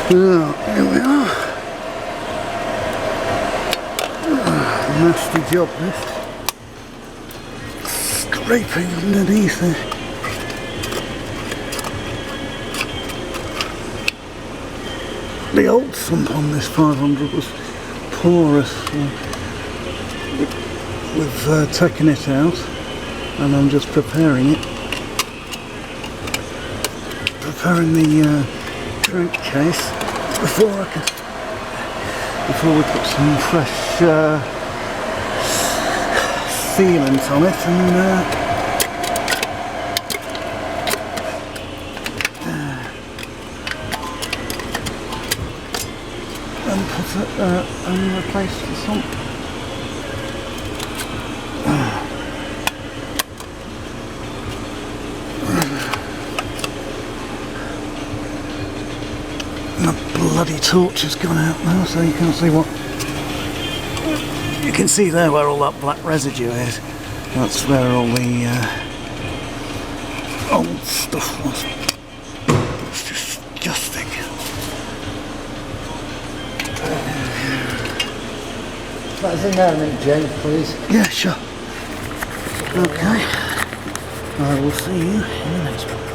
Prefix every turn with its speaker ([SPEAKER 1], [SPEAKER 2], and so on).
[SPEAKER 1] Oh, here we are. Nasty job this. Scraping underneath it. The old sump on this 500 was porous. We've taken it out and I'm just preparing it. Preparing the crankcase before we put some fresh sealant on it and put it and replace the sump. The bloody torch has gone out now, so you can't see what. You can see there where all that black residue is. That's where all the old stuff was. It's disgusting.
[SPEAKER 2] Let us in there a minute, James, please.
[SPEAKER 1] Yeah, sure. Okay. I will see you in the next one.